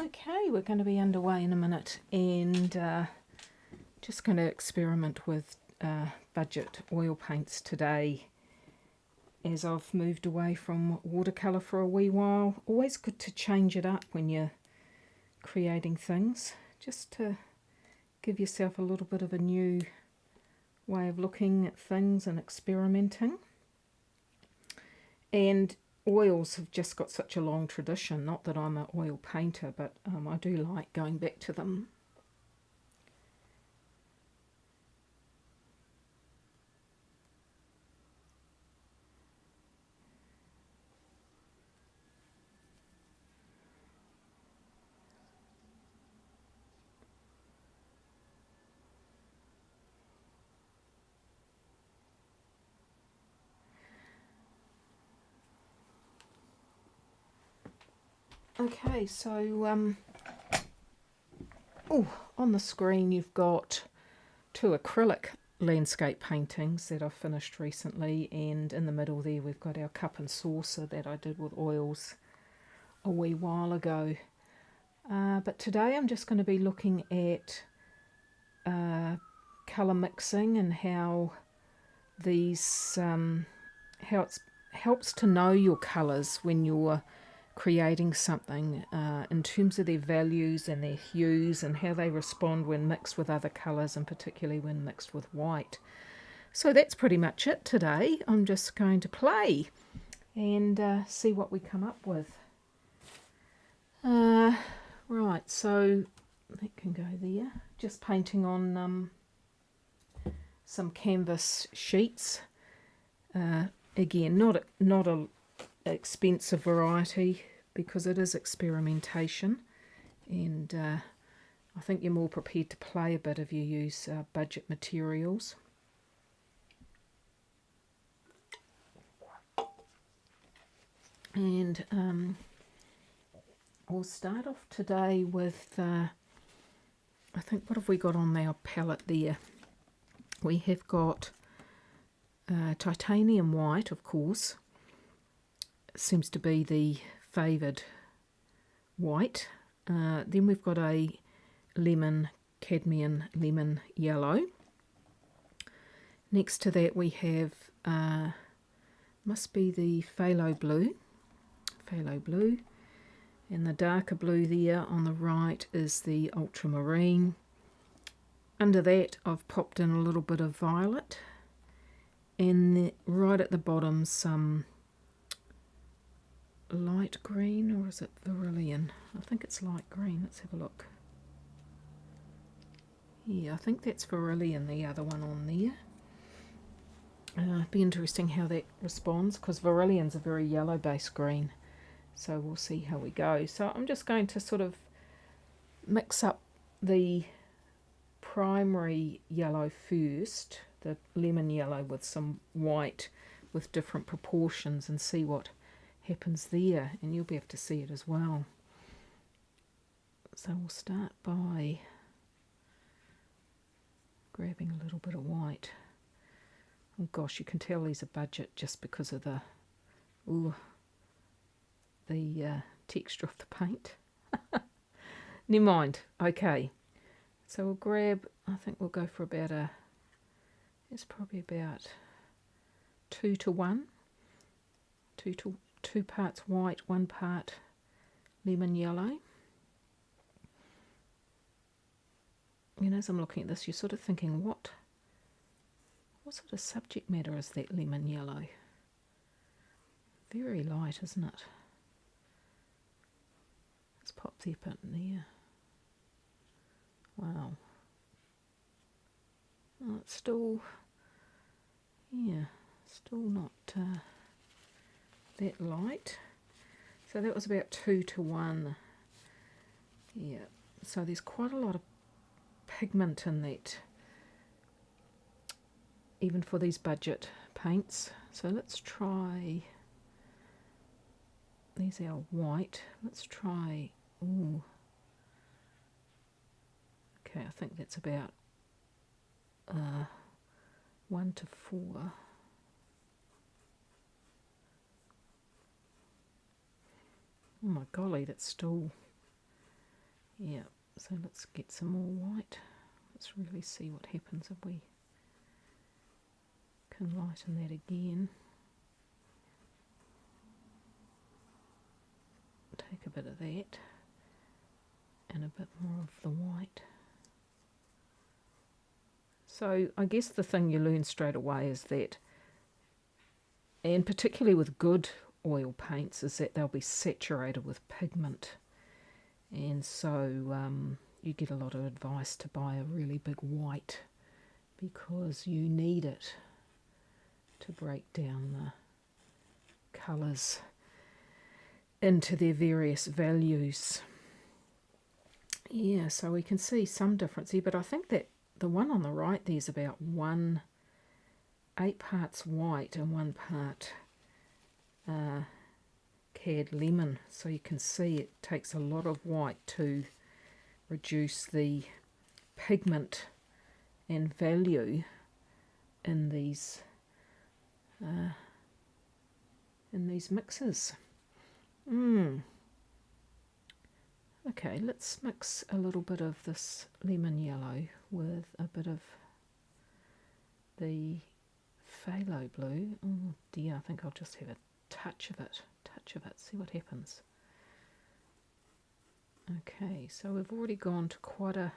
Okay, we're going to be underway in a minute and just going to experiment with budget oil paints today as I've moved away from watercolour for a wee while. Always good to change it up when you're creating things, just to give yourself a little bit of a new way of looking at things and experimenting. And oils have just got such a long tradition, not that I'm an oil painter, but I do like going back to them. Okay, so on the screen you've got two acrylic landscape paintings that I've finished recently, and in the middle there we've got our cup and saucer that I did with oils a wee while ago. But today I'm just going to be looking at colour mixing and how these how it helps to know your colours when you're creating something in terms of their values and their hues and how they respond when mixed with other colours, and particularly when mixed with white. So that's pretty much it today. I'm just going to play and see what we come up with. Right, so that can go there. Just painting on some canvas sheets. Again, not a expensive variety because it is experimentation, and I think you're more prepared to play a bit if you use budget materials. And we'll start off today with I think, what have we got on our palette there? We have got titanium white, of course. Seems to be the favoured white. Then we've got a lemon, cadmium lemon yellow. Next to that we have, must be the phthalo blue. And the darker blue there on the right is the ultramarine. Under that I've popped in a little bit of violet. And right at the bottom some light green, or is it vermilion? I think it's light green. Let's have a look. Yeah, I think that's vermilion, the other one on there. Be interesting how that responds, because vermilion's a very yellow based green, so we'll see how we go. So I'm just going to sort of mix up the primary yellow first, the lemon yellow, with some white with different proportions, and see what happens there, and you'll be able to see it as well. So we'll start by grabbing a little bit of white. Oh gosh, you can tell these are budget just because of the texture of the paint. Never mind. Okay, so we'll grab, I think we'll go for about it's probably about 2 to 1. 2 parts white, 1 part lemon yellow. And as I'm looking at this, you're sort of thinking, what sort of subject matter is that lemon yellow? Very light, isn't it? Let's pop the bit in there. Wow. Oh, it's still, yeah, still not that light. So that was about 2 to 1. Yeah, so there's quite a lot of pigment in that, even for these budget paints. So let's try, there's our white. Let's try, ooh. Okay, I think that's about 1 to 4. Oh my golly, that's still Yeah, so let's get some more white. Let's really see what happens if we can lighten that again. Take a bit of that and a bit more of the white. So I guess the thing you learn straight away is that, and particularly with good oil paints, is that they'll be saturated with pigment. And so you get a lot of advice to buy a really big white because you need it to break down the colours into their various values. Yeah, so we can see some difference here, but I think that the one on the right there's about 8 parts white and 1 part cad lemon. So you can see it takes a lot of white to reduce the pigment and value in these mixes. Okay, let's mix a little bit of this lemon yellow with a bit of the phthalo blue. Oh dear, I think I'll just have a touch of it, see what happens. Okay, so we've already gone to quite a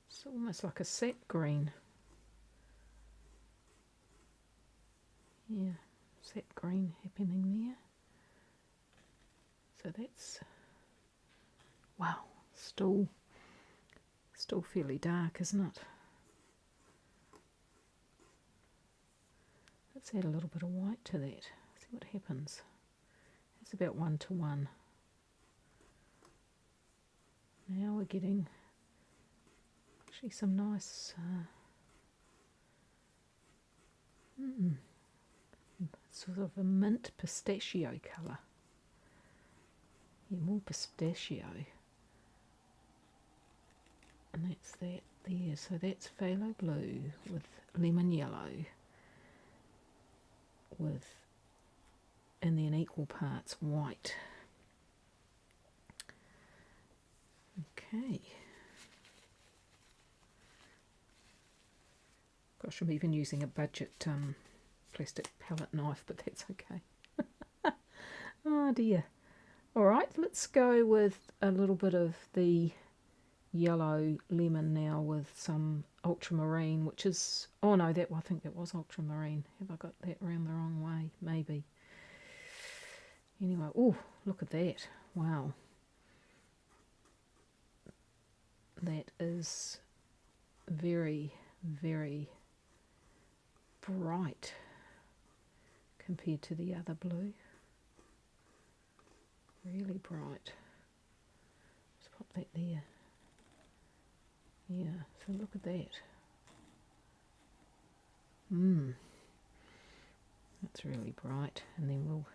it's almost like a sap green. Yeah, sap green happening there. So that's, wow, still fairly dark, isn't it? Let's add a little bit of white to that, see what happens. It's about 1 to 1. Now we're getting actually some nice sort of a mint pistachio colour. Yeah, more pistachio. And that's that there. So that's phthalo blue with lemon yellow and then equal parts white. Okay. Gosh, I'm even using a budget plastic palette knife, but that's okay. Oh dear. Alright, let's go with a little bit of the yellow lemon now with some ultramarine, which is, oh no, I think that was ultramarine. Have I got that around the wrong way? Maybe. Anyway, oh, look at that. Wow. That is very, very bright compared to the other blue. Really bright. Let's pop that there. Yeah, so look at that. That's really bright. And then we'll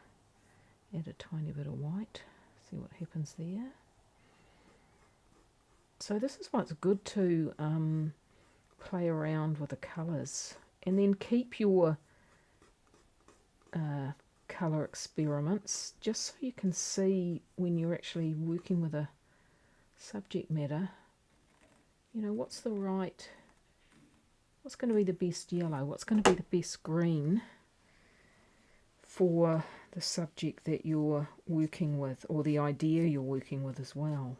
add a tiny bit of white. See what happens there. So this is why it's good to play around with the colours and then keep your colour experiments just so you can see when you're actually working with a subject matter, you know, what's going to be the best yellow, what's going to be the best green for the subject that you're working with, or the idea you're working with as well,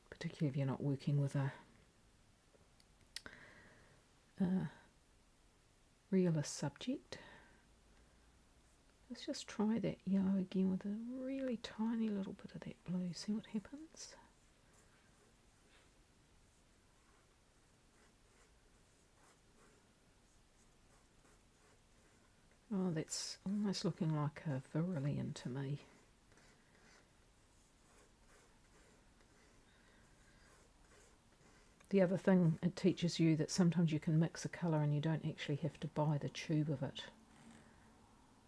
particularly if you're not working with a realist subject. Let's just try that yellow again with a really tiny little bit of that blue, see what happens. Oh, that's almost looking like a vermilion to me. The other thing, it teaches you that sometimes you can mix a colour and you don't actually have to buy the tube of it,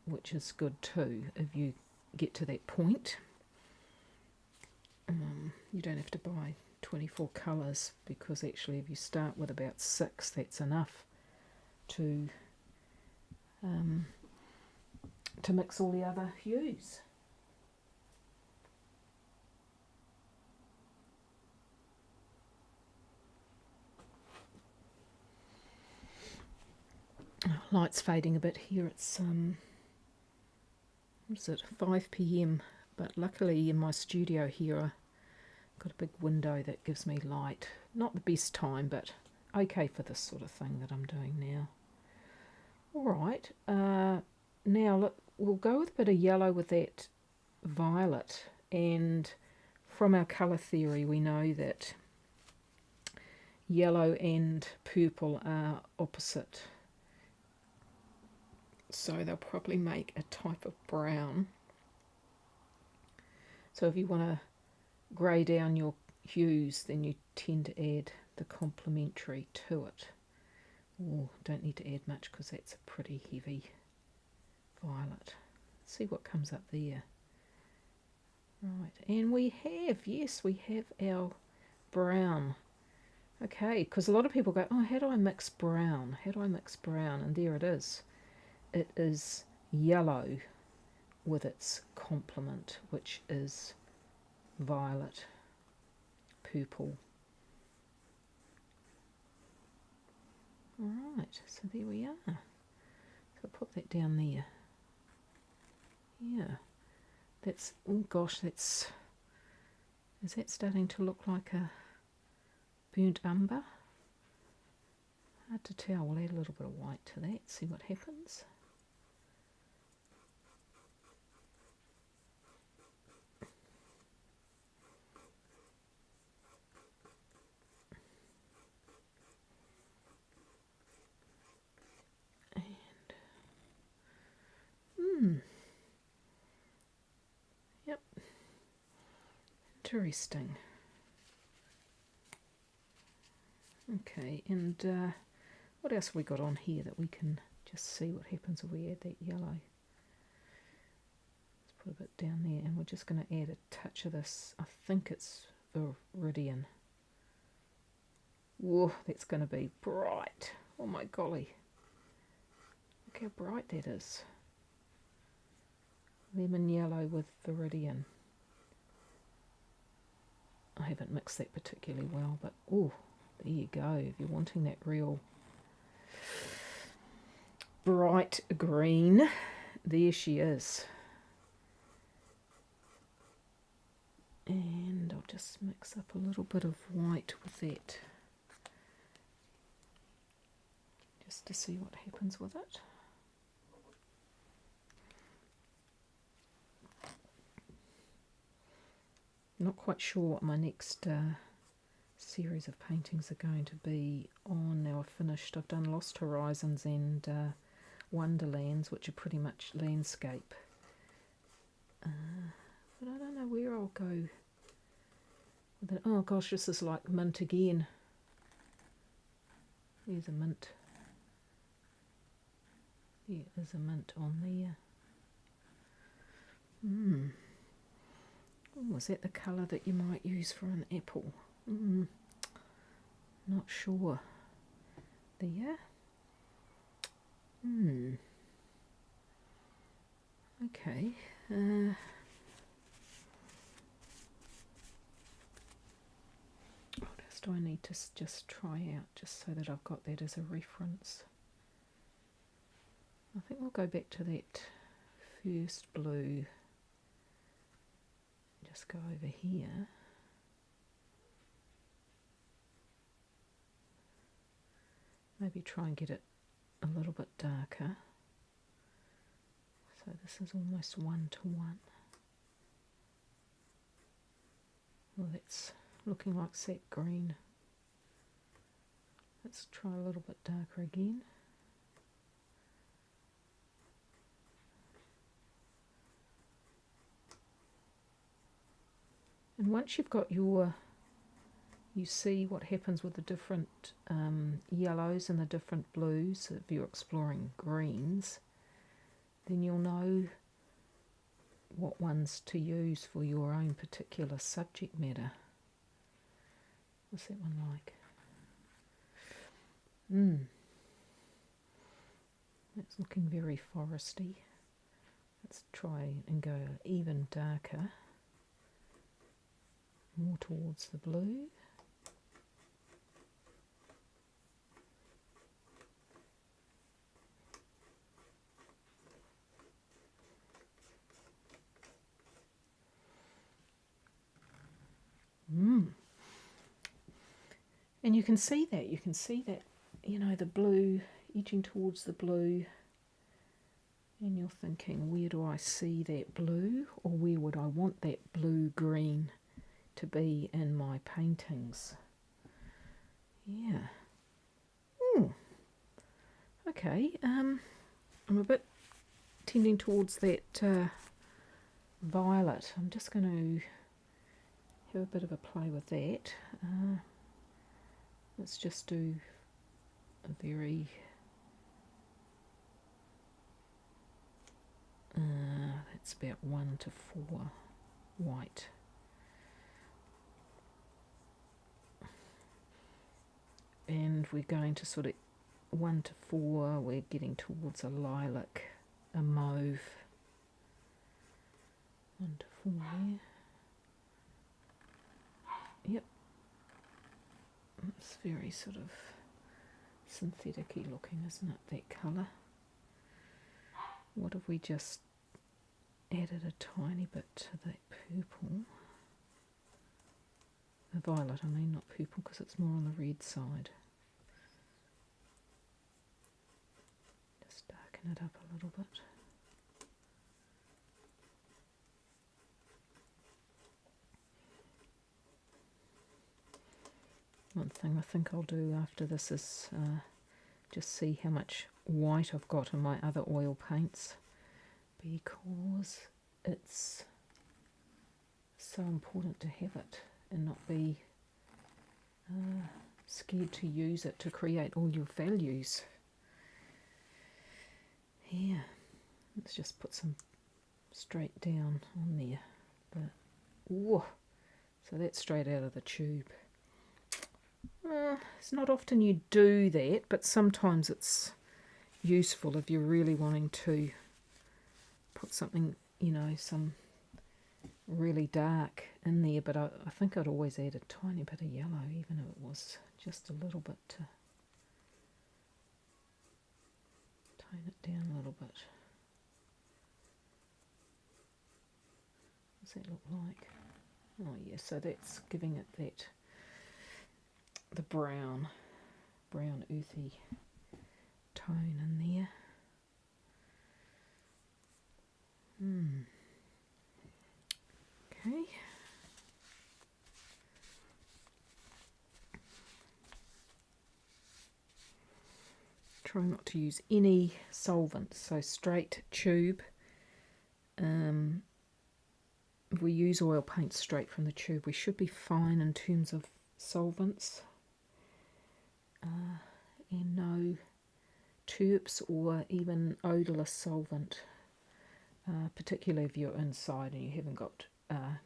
which is good too if you get to that point. You don't have to buy 24 colours, because actually if you start with about 6, that's enough to to mix all the other hues. Light's fading a bit here. It's what is it, 5 p.m. But luckily in my studio here I've got a big window that gives me light. Not the best time, but okay for this sort of thing that I'm doing now. Alright, now look, we'll go with a bit of yellow with that violet, and from our colour theory we know that yellow and purple are opposite, so they'll probably make a type of brown. So if you want to grey down your hues, then you tend to add the complementary to it. Oh, don't need to add much because that's a pretty heavy violet. Let's see what comes up there. Right, and we have, yes, we have our brown. Okay, because a lot of people go, oh, how do I mix brown? How do I mix brown? And there it is. It is yellow with its complement, which is violet, purple. Alright, so there we are. So I'll put that down there. Yeah, that's, oh gosh, that's, is that starting to look like a burnt umber? Hard to tell. We'll add a little bit of white to that, see what happens. Yep. Interesting. Okay, and what else have we got on here that we can just see what happens if we add that yellow? Let's put a bit down there, and we're just going to add a touch of this. I think it's Viridian. Whoa, that's going to be bright. Oh my golly. Look how bright that is. Lemon yellow with Viridian. I haven't mixed that particularly well, but oh, there you go. If you're wanting that real bright green, there she is. And I'll just mix up a little bit of white with that, just to see what happens with it. Not quite sure what my next series of paintings are going to be on. Now I've finished, I've done Lost Horizons and Wonderlands, which are pretty much landscape. But I don't know where I'll go with it. Oh gosh, this is like mint again. There's a mint. There is a mint on there. Oh, is that the colour that you might use for an apple? Not sure. There. Okay. What else do I need to just try out, just so that I've got that as a reference? I think we'll go back to that first blue. Just go over here. Maybe try and get it a little bit darker. So this is almost 1 to 1. Well, that's looking like sap green. Let's try a little bit darker again. And once you've got your, you see what happens with the different yellows and the different blues, if you're exploring greens, then you'll know what ones to use for your own particular subject matter. What's that one like? That's looking very foresty. Let's try and go even darker, more towards the blue. And you can see that, you know, the blue edging towards the blue, and you're thinking, where do I see that blue, or where would I want that blue-green to be in my paintings? Yeah. Okay, I'm a bit tending towards that violet. I'm just going to have a bit of a play with that. Let's just do a very that's about 1 to 4 white. And we're going to sort of 1 to 4, we're getting towards a lilac, a mauve. 1 to 4 there. Yep. It's very sort of synthetic-y looking, isn't it, that colour? What if we just added a tiny bit to that purple? The violet, I mean, not purple, because it's more on the red side. Just darken it up a little bit. One thing I think I'll do after this is just see how much white I've got in my other oil paints, because it's so important to have it and not be scared to use it to create all your values. Yeah, let's just put some straight down on there. Whoa, so that's straight out of the tube. It's not often you do that, but sometimes it's useful if you're really wanting to put something, you know, some really dark in there. But I think I'd always add a tiny bit of yellow, even if it was just a little bit, to tone it down a little bit. What does that look like? Oh yeah, so that's giving it that, the brown earthy tone in there. Okay. Try not to use any solvent, so straight tube. If we use oil paint straight from the tube, we should be fine in terms of solvents. And no terps or even odourless solvent, particularly if you're inside and you haven't got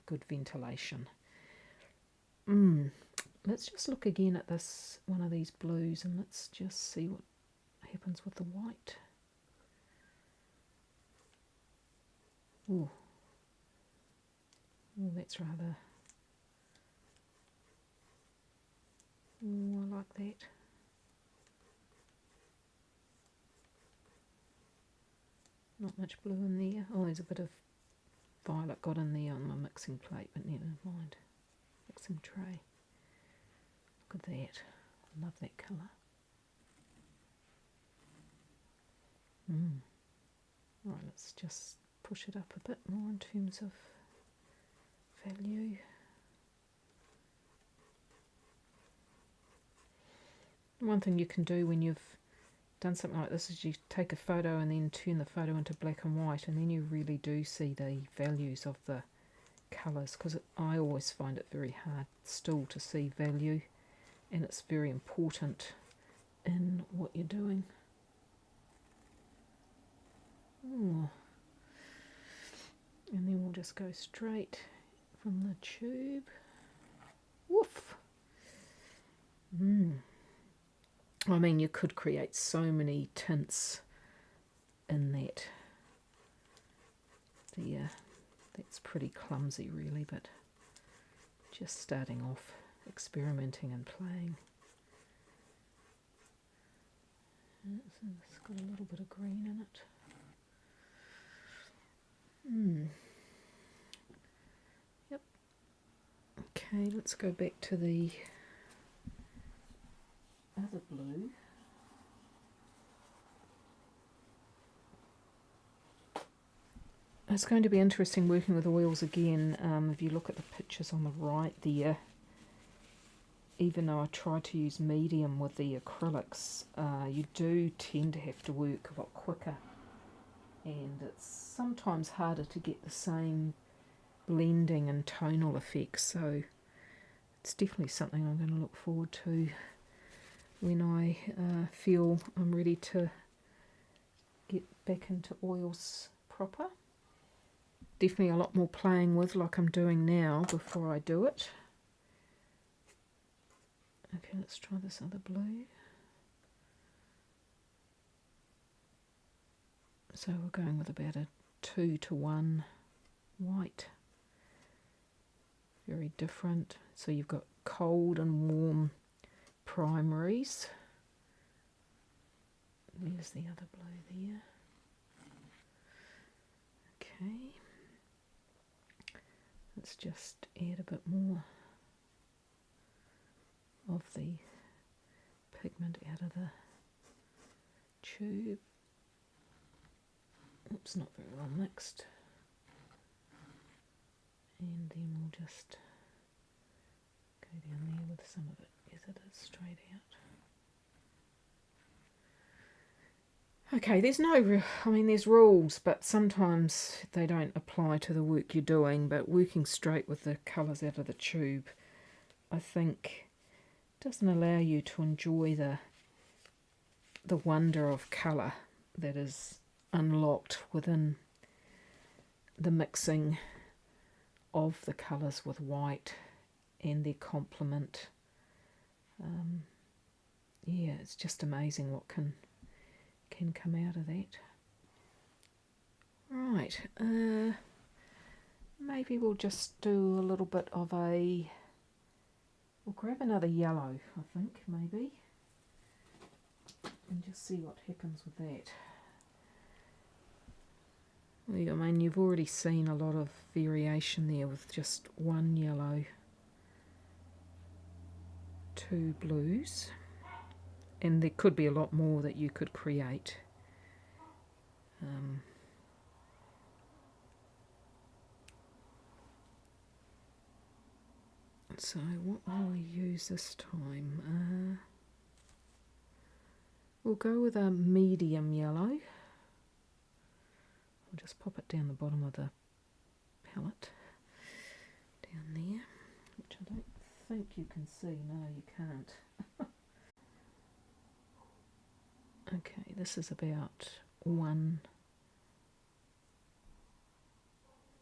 good ventilation. Let's just look again at this, one of these blues, and let's just see what happens with the white. Oh, that's rather... I like that. Not much blue in there. Oh, there's a bit of violet got in there on my mixing plate, but never mind. Mixing tray. Look at that. I love that colour. Right, let's just push it up a bit more in terms of value. One thing you can do when you've done something like this is you take a photo and then turn the photo into black and white, and then you really do see the values of the colours, because I always find it very hard still to see value, and it's very important in what you're doing. And then we'll just go straight from the tube. Woof! I mean, you could create so many tints in that there. That's pretty clumsy really, but just starting off, experimenting and playing. It's got a little bit of green in it. Yep. Okay, let's go back to the other blue. It's going to be interesting working with oils again. If you look at the pictures on the right there, even though I try to use medium with the acrylics, you do tend to have to work a lot quicker, and it's sometimes harder to get the same blending and tonal effects, so it's definitely something I'm going to look forward to when I feel I'm ready to get back into oils proper. Definitely a lot more playing with, like I'm doing now, before I do it. Okay, let's try this other blue. So we're going with about a 2:1 white. Very different. So you've got cold and warm primaries. There's the other blue there. Okay. Let's just add a bit more of the pigment out of the tube. Oops, not very well mixed. And then we'll just go down there with some of it as it is straight out. Okay, there's there's rules, but sometimes they don't apply to the work you're doing, but working straight with the colours out of the tube, I think, doesn't allow you to enjoy the wonder of colour that is unlocked within the mixing of the colours with white and their complement. Yeah, it's just amazing what can come out of that. Right, maybe we'll just do a little bit of we'll grab another yellow, I think, maybe, and just see what happens with that. I mean, you've already seen a lot of variation there with just one yellow, two blues, and there could be a lot more that you could create. So what will we use this time? We'll go with a medium yellow. I'll just pop it down the bottom of the palette, down there, which I don't think you can see. No, you can't. Okay, this is about 1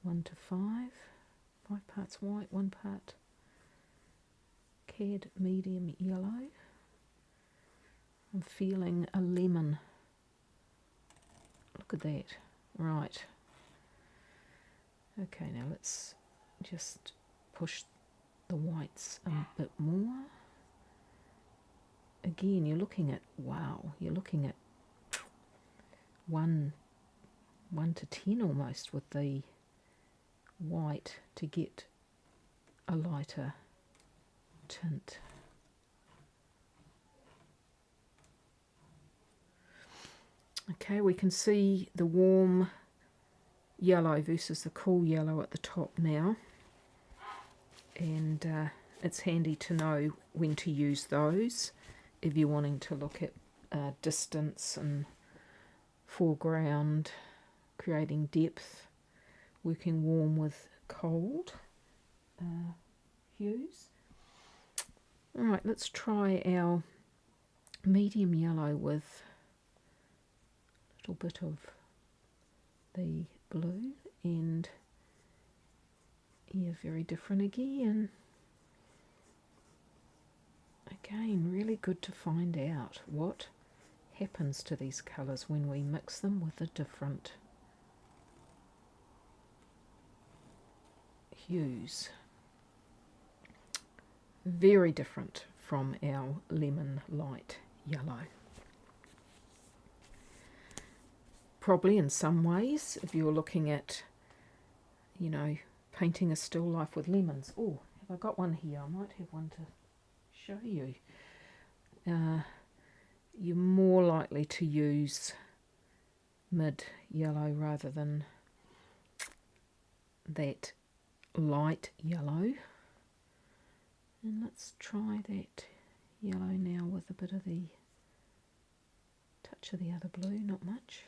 to 5 parts white, 1 part cad medium yellow. I'm feeling a lemon. Look at that. Right. Okay, now let's just push the whites a bit more. Again, you're looking at, wow, you're looking at 1 to 10 almost with the white to get a lighter tint. Okay, we can see the warm yellow versus the cool yellow at the top now, and it's handy to know when to use those if you're wanting to look at distance and foreground, creating depth, working warm with cold hues. Alright, let's try our medium yellow with a little bit of the blue, and yeah, very different again. Again, really good to find out what happens to these colours when we mix them with a different hues. Very different from our lemon light yellow. Probably in some ways, if you're looking at, you know, painting a still life with lemons. Oh, have I got one here? I might have one to show you. You're more likely to use mid yellow rather than that light yellow. And let's try that yellow now with a bit of the touch of the other blue. Not much.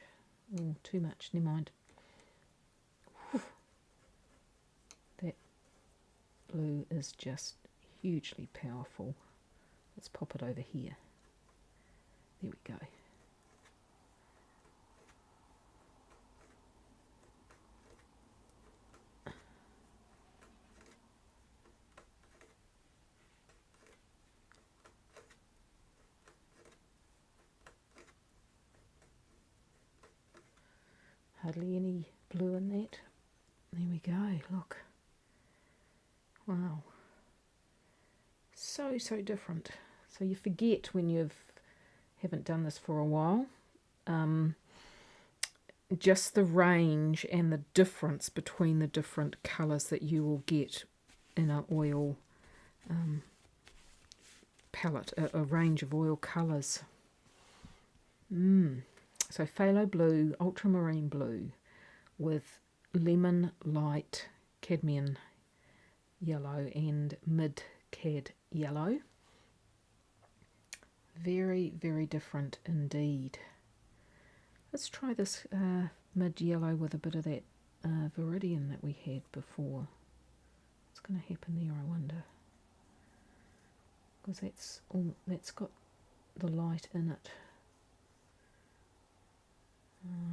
Oh, too much, never mind. Whew. That blue is just hugely powerful. Let's pop it over here. There we go. Hardly any blue in that. There we go, look. Wow. So different. So you forget when you haven't done this for a while. Just the range and the difference between the different colours that you will get in an oil palette, a range of oil colours. So phthalo blue, ultramarine blue with lemon light cadmium yellow and mid cad yellow. Very, very different indeed. Let's try this mid yellow with a bit of that Viridian that we had before. What's going to happen there, I wonder? Because that's got the light in it.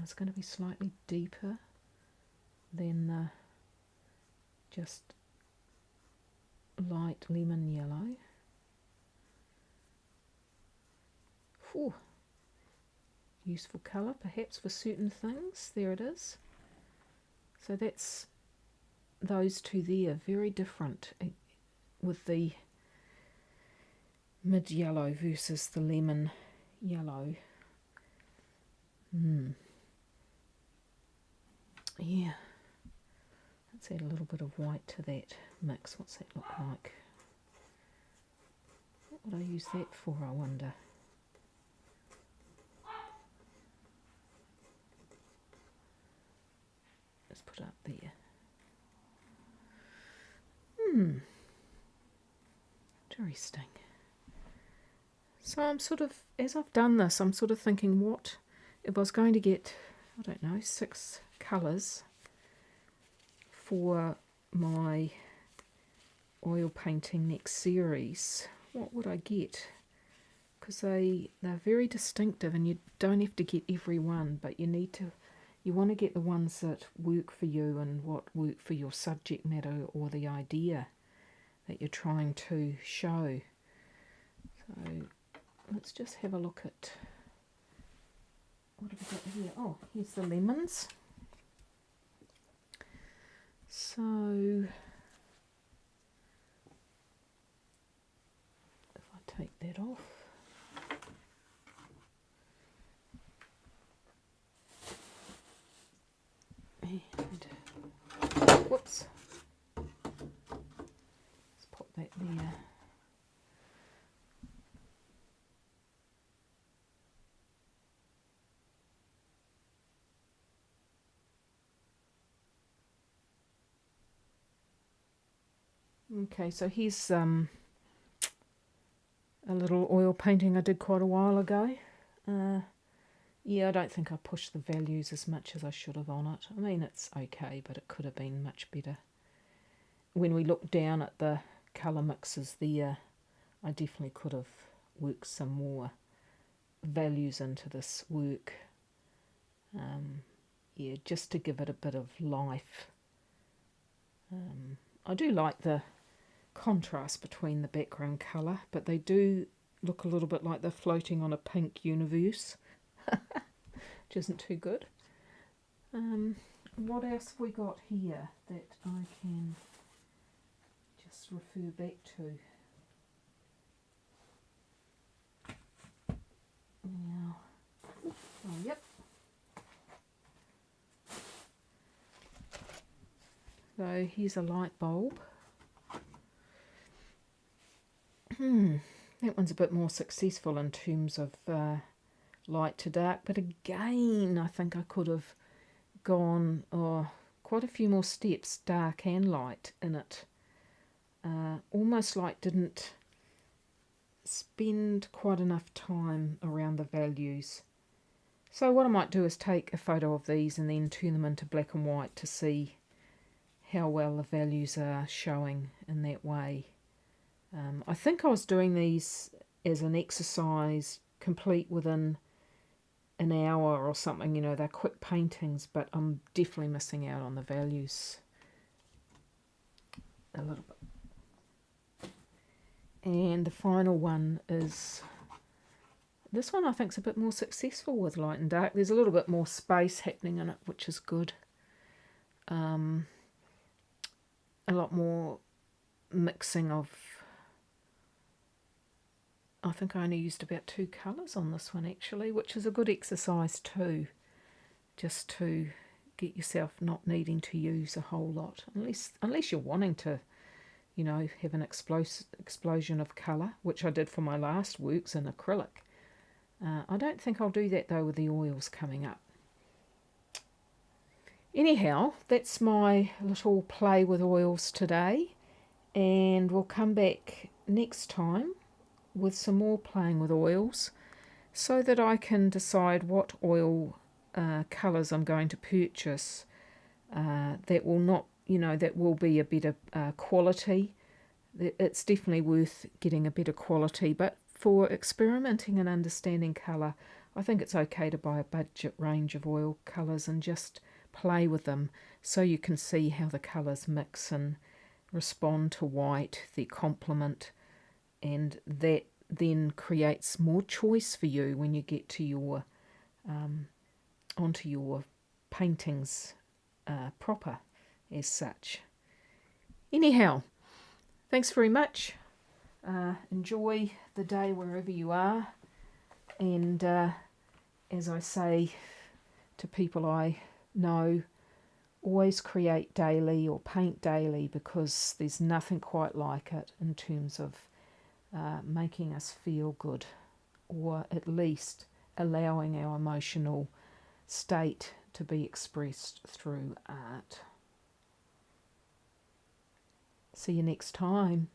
It's going to be slightly deeper than just light lemon yellow. Whew. Useful colour perhaps for certain things. There it is. So that's those two there, very different with the mid yellow versus the lemon yellow. Yeah, let's add a little bit of white to that mix. What's that look like? What would I use that for, I wonder? Let's put it up there. Interesting. So I'm sort of, as I've done this, I'm sort of thinking, what if I was going to get, I don't know, 6 colours for my oil painting next series, what would I get? Because they're very distinctive and you don't have to get every one, but you want to get the ones that work for you and what work for your subject matter or the idea that you're trying to show. So let's just have a look at, what have we got here? Oh, here's the lemons. So if I take that off, and whoops, let's pop that there. Okay, so here's a little oil painting I did quite a while ago. Yeah, I don't think I pushed the values as much as I should have on it. I mean, it's okay, but it could have been much better. When we look down at the colour mixes there, I definitely could have worked some more values into this work. Yeah, just to give it a bit of life. I do like the contrast between the background colour, but they do look a little bit like they're floating on a pink universe, which isn't too good. What else have we got here that I can just refer back to. Now, oh yep. So here's a light bulb. That one's a bit more successful in terms of light to dark, but again I think I could have gone quite a few more steps, dark and light in it. Almost like didn't spend quite enough time around the values. So what I might do is take a photo of these and then turn them into black and white to see how well the values are showing in that way. I think I was doing these as an exercise complete within an hour or something, you know, they're quick paintings, but I'm definitely missing out on the values a little bit. And the final one is, this one I think is a bit more successful with light and dark. There's a little bit more space happening in it, which is good. A lot more mixing of, I think I only used about 2 colours on this one actually, which is a good exercise too, just to get yourself not needing to use a whole lot, unless you're wanting to, you know, have an explosion of colour, which I did for my last works in acrylic. I don't think I'll do that though with the oils coming up. Anyhow, that's my little play with oils today, and we'll come back next time with some more playing with oils so that I can decide what oil colours I'm going to purchase that will not, you know, that will be a better quality. It's definitely worth getting a better quality, but for experimenting and understanding colour, I think it's okay to buy a budget range of oil colours and just play with them so you can see how the colours mix and respond to white, their complement, and that then creates more choice for you when you get to your onto your paintings proper as such. Anyhow, thanks very much. Enjoy the day wherever you are, and as I say to people I know, always create daily or paint daily, because there's nothing quite like it in terms of making us feel good, or at least allowing our emotional state to be expressed through art. See you next time.